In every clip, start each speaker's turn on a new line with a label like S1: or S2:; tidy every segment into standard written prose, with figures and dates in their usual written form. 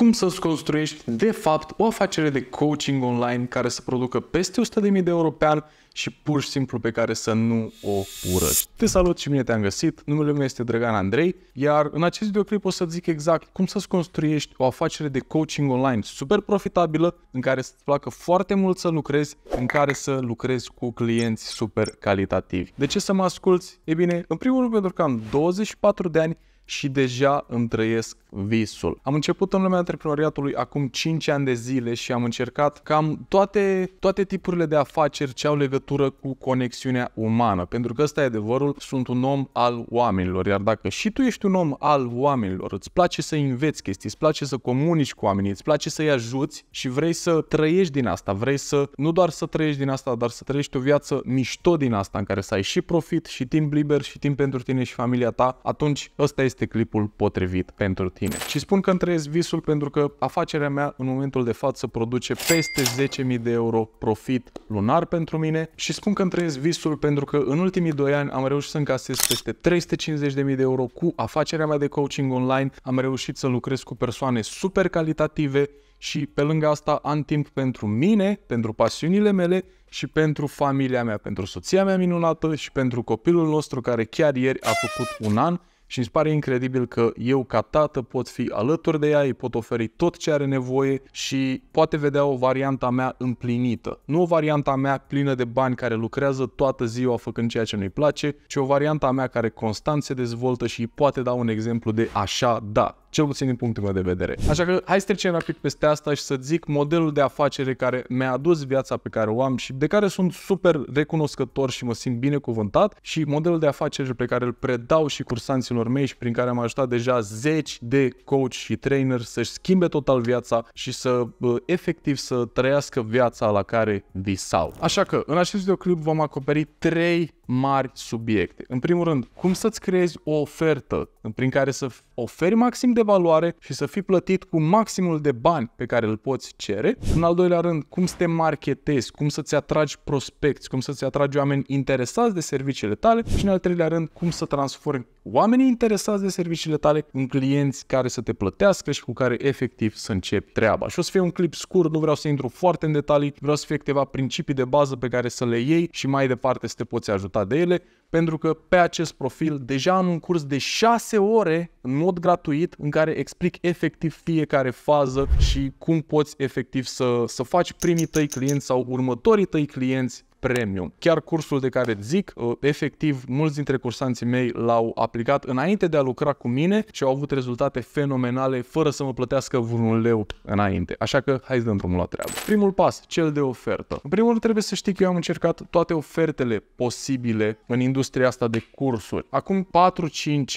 S1: cum să-ți construiești de fapt o afacere de coaching online care să producă peste 100.000 de euro pe an și pur și simplu pe care să nu o urăști. Te salut și bine te-am găsit, numele meu este Drăgan Andrei, iar în acest videoclip o să zic exact cum să-ți construiești o afacere de coaching online super profitabilă, în care să-ți placă foarte mult să lucrezi, în care să lucrezi cu clienți super calitativi. De ce să mă asculți? E bine, în primul rând pentru că am 24 de ani și deja îmi trăiesc visul. Am început în lumea antreprenoriatului acum 5 ani de zile și am încercat cam toate tipurile de afaceri ce au legătură cu conexiunea umană. Pentru că ăsta e adevărul, sunt un om al oamenilor. Iar dacă și tu ești un om al oamenilor, îți place să înveți chestii, îți place să comunici cu oamenii, îți place să-i ajuți și vrei să trăiești din asta, vrei să nu doar să trăiești din asta, dar să trăiești o viață mișto din asta, în care să ai și profit, și timp liber, și timp pentru tine și familia ta, atunci ăsta este clipul potrivit pentru tine. Și spun că îmi trăiesc visul pentru că afacerea mea în momentul de față produce peste 10.000 de euro profit lunar pentru mine și spun că îmi trăiesc visul pentru că în ultimii 2 ani am reușit să încasez peste 350.000 de euro cu afacerea mea de coaching online, am reușit să lucrez cu persoane super calitative și pe lângă asta am timp pentru mine, pentru pasiunile mele și pentru familia mea, pentru soția mea minunată și pentru copilul nostru care chiar ieri a făcut 1 an. Și îmi pare incredibil că eu ca tată pot fi alături de ea, îi pot oferi tot ce are nevoie și poate vedea o variantă a mea împlinită. Nu o variantă a mea plină de bani care lucrează toată ziua făcând ceea ce nu-i place, ci o variantă a mea care constant se dezvoltă și îi poate da un exemplu de așa da. Cel puțin din punctul meu de vedere. Așa că hai să trecem rapid peste asta și să zic modelul de afacere care mi-a adus viața pe care o am și de care sunt super recunoscător și mă simt binecuvântat și modelul de afaceri pe care îl predau și cursanților mei și prin care am ajutat deja zeci de coach și trainer să-și schimbe total viața și să efectiv să trăiască viața la care visau. Așa că în acest videoclip vom acoperi 3 mari subiecte. În primul rând, cum să-ți creezi o ofertă prin care să oferi maxim de valoare și să fii plătit cu maximul de bani pe care îl poți cere. În al doilea rând, cum să te marketezi, cum să-ți atragi prospecți, cum să-ți atragi oameni interesați de serviciile tale și în al treilea rând, cum să transformi oamenii interesați de serviciile tale în clienți care să te plătească și cu care efectiv să începi treaba. Și o să fie un clip scurt, nu vreau să intru foarte în detalii, vreau să fie câteva principii de bază pe care să le iei și mai departe să te poți ajuta de ele, pentru că pe acest profil deja am un curs de 6 ore în mod gratuit în care explic efectiv fiecare fază și cum poți efectiv să faci primii tăi clienți sau următorii tăi clienți premium. Chiar cursul de care zic, efectiv, mulți dintre cursanții mei l-au aplicat înainte de a lucra cu mine și au avut rezultate fenomenale fără să mă plătească vreun leu înainte. Așa că hai să dăm drumul la treabă. Primul pas, cel de ofertă. În primul rând trebuie să știi că eu am încercat toate ofertele posibile în industria asta de cursuri. Acum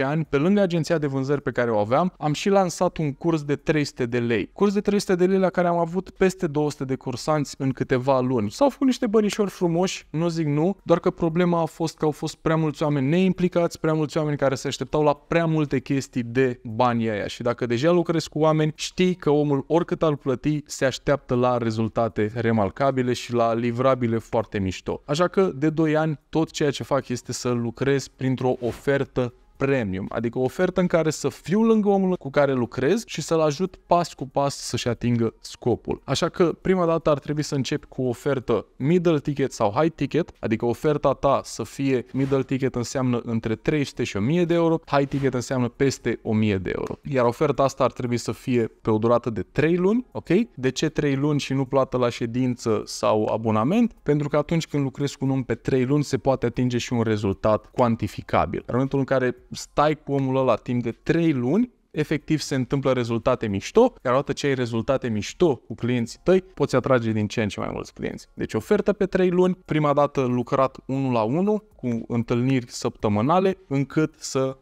S1: 4-5 ani, pe lângă agenția de vânzări pe care o aveam, am și lansat un curs de 300 de lei. Curs de 300 de lei la care am avut peste 200 de cursanți în câteva luni. S-au făcut niște bănișori frumoși, nu zic nu, doar că problema a fost că au fost prea mulți oameni neimplicați, prea mulți oameni care se așteptau la prea multe chestii de banii aia și dacă deja lucrezi cu oameni, știi că omul oricât ar plăti se așteaptă la rezultate remarcabile și la livrabile foarte mișto. Așa că de 2 ani tot ceea ce fac este să lucrez printr-o ofertă premium, adică o ofertă în care să fiu lângă omul cu care lucrez și să-l ajut pas cu pas să-și atingă scopul. Așa că prima dată ar trebui să începi cu o ofertă middle ticket sau high ticket, adică oferta ta să fie middle ticket înseamnă între 300 și 1000 de euro, high ticket înseamnă peste 1000 de euro. Iar oferta asta ar trebui să fie pe o durată de 3 luni, ok? De ce 3 luni și nu plată la ședință sau abonament? Pentru că atunci când lucrezi cu un om pe 3 luni se poate atinge și un rezultat cuantificabil. În momentul în care stai cu omul ăla timp de 3 luni, efectiv se întâmplă rezultate mișto, iar odată ce ai rezultate mișto cu clienții tăi, poți atrage din ce în ce mai mulți clienți. Deci ofertă pe 3 luni, prima dată lucrat 1 la 1, cu întâlniri săptămânale, încât să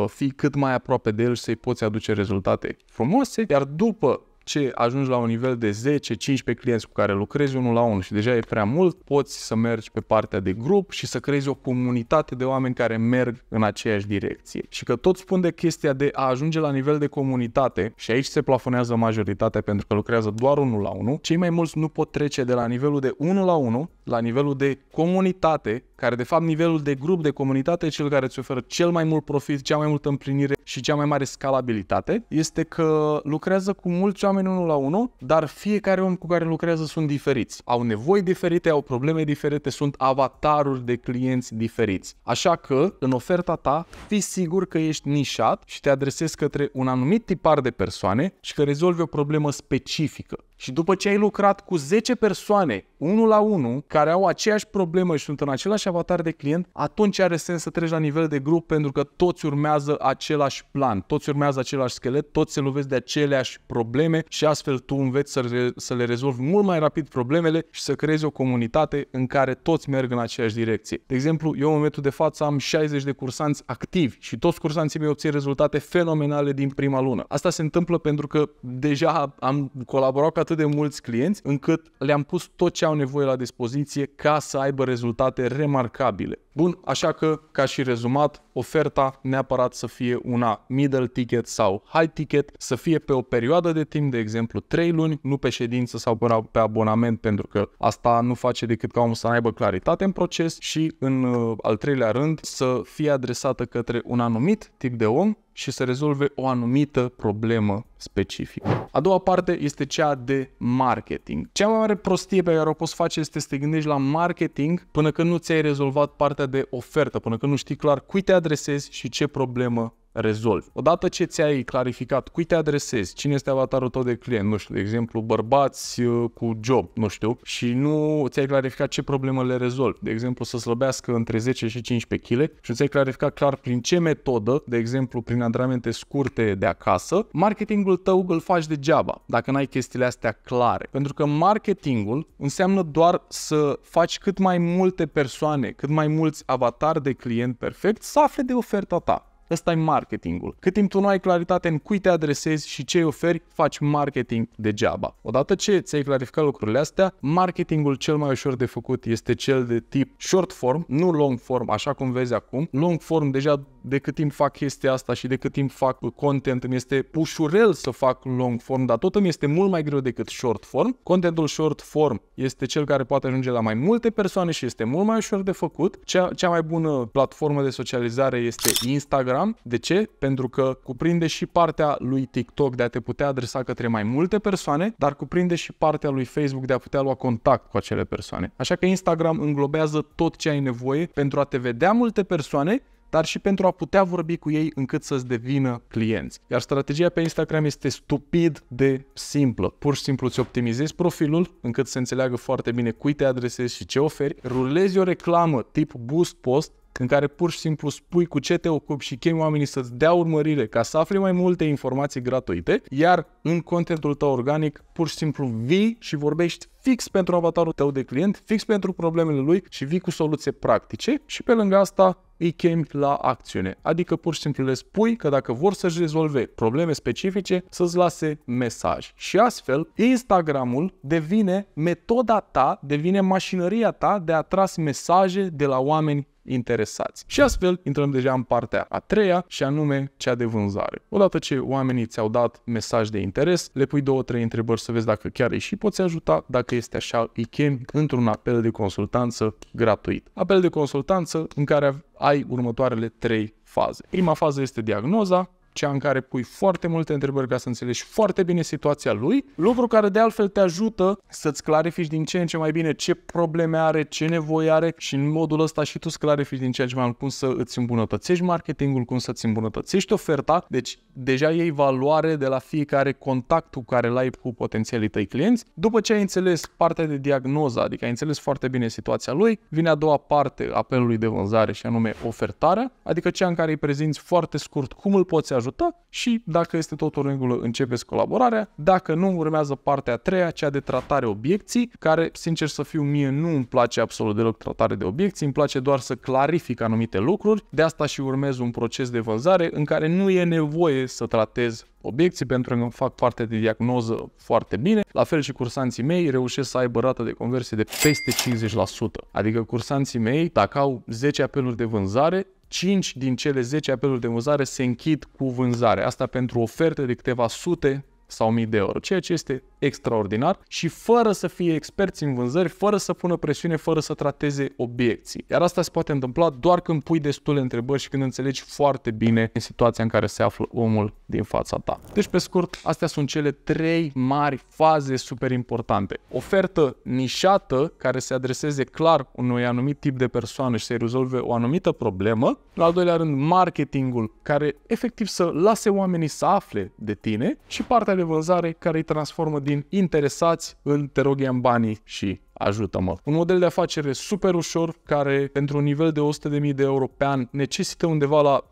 S1: fii cât mai aproape de el și să-i poți aduce rezultate frumoase, iar după ce ajungi la un nivel de 10-15 clienți cu care lucrezi 1 la 1 și deja e prea mult, poți să mergi pe partea de grup și să creezi o comunitate de oameni care merg în aceeași direcție. Și că tot spun de chestia de a ajunge la nivel de comunitate și aici se plafonează majoritatea pentru că lucrează doar 1 la 1, cei mai mulți nu pot trece de la nivelul de 1 la 1 la nivelul de comunitate, care de fapt nivelul de grup de comunitate e cel care îți oferă cel mai mult profit, cea mai multă împlinire și cea mai mare scalabilitate, este că lucrează cu mulți oameni unul la unul, dar fiecare om cu care lucrează sunt diferiți. Au nevoi diferite, au probleme diferite, sunt avataruri de clienți diferiți. Așa că, în oferta ta, fii sigur că ești nișat și te adresezi către un anumit tipar de persoane și că rezolvi o problemă specifică. Și după ce ai lucrat cu 10 persoane, unul la unul, care au aceeași problemă și sunt în același avatar de client, atunci are sens să treci la nivel de grup, pentru că toți urmează același plan, toți urmează același schelet, toți se lovesc de aceleași probleme și astfel tu înveți să le rezolvi mult mai rapid problemele și să creezi o comunitate în care toți merg în aceeași direcție. De exemplu, eu în momentul de față am 60 de cursanți activi și toți cursanții mei obțin rezultate fenomenale din prima lună. Asta se întâmplă pentru că deja am colaborat cu atât de mulți clienți încât le-am pus tot ce au nevoie la dispoziție ca să aibă rezultate remarcabile. Bun, așa că, ca și rezumat, oferta neapărat să fie una middle ticket sau high ticket, să fie pe o perioadă de timp, de exemplu 3 luni, nu pe ședință sau pe abonament, pentru că asta nu face decât ca omul să aibă claritate în proces și, în al treilea rând, să fie adresată către un anumit tip de om și să rezolve o anumită problemă specifică. A doua parte este cea de marketing. Cea mai mare prostie pe care o poți face este să te gândești la marketing până când nu ți-ai rezolvat partea de ofertă, până când nu știi clar cui te adresezi și ce problemă rezolvi. Odată ce ți-ai clarificat cui te adresezi, cine este avatarul tău de client, nu știu, de exemplu, bărbați cu job, nu știu, și nu ți-ai clarificat ce problemă le rezolvi, de exemplu, să slăbească între 10 și 15 kg și nu ți-ai clarificat clar prin ce metodă, de exemplu, prin antrenamente scurte de acasă, marketingul tău îl faci degeaba dacă n-ai chestiile astea clare. Pentru că marketingul înseamnă doar să faci cât mai multe persoane, cât mai mulți avatari de client perfect să afle de oferta ta. Ăsta e marketingul. Cât timp tu nu ai claritate în cui te adresezi și ce îi oferi, faci marketing degeaba. Odată ce ți-ai clarificat lucrurile astea, marketingul cel mai ușor de făcut este cel de tip short form, nu long form, așa cum vezi acum. Long form, deja de cât timp fac chestia asta și de cât timp fac content, îmi este ușurel să fac long form, dar tot îmi este mult mai greu decât short form. Contentul short form este cel care poate ajunge la mai multe persoane și este mult mai ușor de făcut. Cea mai bună platformă de socializare este Instagram. De ce? Pentru că cuprinde și partea lui TikTok de a te putea adresa către mai multe persoane, dar cuprinde și partea lui Facebook de a putea lua contact cu acele persoane. Așa că Instagram înglobează tot ce ai nevoie pentru a te vedea multe persoane, dar și pentru a putea vorbi cu ei încât să-ți devină clienți. Iar strategia pe Instagram este stupid de simplă. Pur și simplu îți optimizezi profilul încât să înțeleagă foarte bine cui te adresezi și ce oferi, rulezi o reclamă tip boost post în care pur și simplu spui cu ce te ocupi și chemi oamenii să-ți dea urmărire ca să afli mai multe informații gratuite, iar în contentul tău organic pur și simplu vii și vorbești fix pentru avatarul tău de client, fix pentru problemele lui și vii cu soluții practice și pe lângă asta îi chemi la acțiune. Adică pur și simplu le spui că dacă vor să-și rezolve probleme specifice, să-ți lase mesaj. Și astfel, Instagramul devine metoda ta, devine mașinăria ta de a tras mesaje de la oameni interesați. Și astfel intrăm deja în partea a treia și anume cea de vânzare. Odată ce oamenii ți-au dat mesaj de interes, le pui 2-3 întrebări să vezi dacă chiar îi și poți ajuta. Dacă este așa, îi chemi într-un apel de consultanță gratuit. Apel de consultanță în care ai următoarele 3 faze. Prima fază este diagnoza, cea în care pui foarte multe întrebări ca să înțelegi foarte bine situația lui, lucru care de altfel te ajută să-ți clarifici din ce în ce mai bine ce probleme are, ce nevoie are și în modul ăsta și tu îți clarifici din ce în ce mai mult cum să îți îmbunătățești marketingul, cum să-ți îmbunătățești oferta, deci deja iei valoare de la fiecare contactul care l-ai cu potențialii tăi clienți. După ce ai înțeles partea de diagnoză, adică ai înțeles foarte bine situația lui, vine a doua parte a apelului de vânzare și anume ofertarea, adică cea în care îi prezinți foarte scurt cum îl poți ajuta și dacă este tot în regulă, începeți colaborarea. Dacă nu, urmează partea a treia, cea de tratare obiecții, care, sincer să fiu, mie nu îmi place absolut deloc tratare de obiecții, îmi place doar să clarific anumite lucruri. De asta și urmez un proces de vânzare în care nu e nevoie să tratez obiecții pentru că fac parte de diagnoză foarte bine. La fel și cursanții mei reușesc să aibă rată de conversie de peste 50%. Adică cursanții mei, dacă au 10 apeluri de vânzare, 5 din cele 10 apeluri de vânzare se închid cu vânzare. Asta pentru oferte de câteva sute sau mii de euro, ceea ce este extraordinar și fără să fie experți în vânzări, fără să pună presiune, fără să trateze obiecții. Iar asta se poate întâmpla doar când pui destule întrebări și când înțelegi foarte bine în situația în care se află omul din fața ta. Deci, pe scurt, astea sunt cele 3 mari faze super importante. Ofertă nișată care se adreseze clar unui anumit tip de persoană și să-i rezolve o anumită problemă. În al doilea rând, marketingul care efectiv să lase oamenii să afle de tine și partea de vânzare care îi transformă din interesați în te rog ia-mi banii și ajută-mă. Un model de afacere super ușor care pentru un nivel de 100.000 de euro pe an necesită undeva la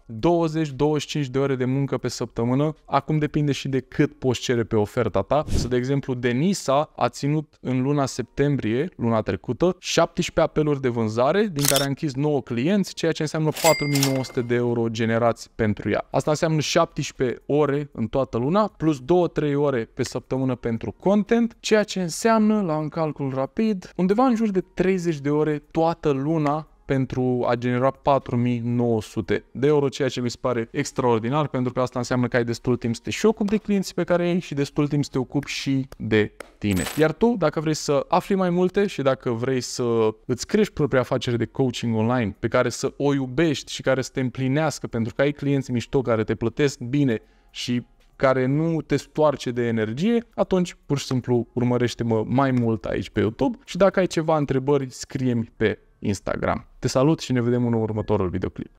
S1: 20-25 de ore de muncă pe săptămână. Acum depinde și de cât poți cere pe oferta ta. De exemplu, Denisa a ținut în luna septembrie, luna trecută, 17 apeluri de vânzare, din care a închis 9 clienți, ceea ce înseamnă 4.900 de euro generați pentru ea. Asta înseamnă 17 ore în toată luna, plus 2-3 ore pe săptămână pentru content, ceea ce înseamnă, la un calcul rapid, undeva în jur de 30 de ore toată luna pentru a genera 4.900 de euro, ceea ce mi se pare extraordinar, pentru că asta înseamnă că ai destul timp să te și ocupi de clienții pe care ai și destul timp să te ocupi și de tine. Iar tu, dacă vrei să afli mai multe și dacă vrei să îți crești propria afacere de coaching online, pe care să o iubești și care să te împlinească, pentru că ai clienți mișto care te plătesc bine și care nu te stoarce de energie, atunci pur și simplu urmărește-mă mai mult aici pe YouTube și dacă ai ceva întrebări, scrie-mi pe Instagram. Te salut și ne vedem în următorul videoclip.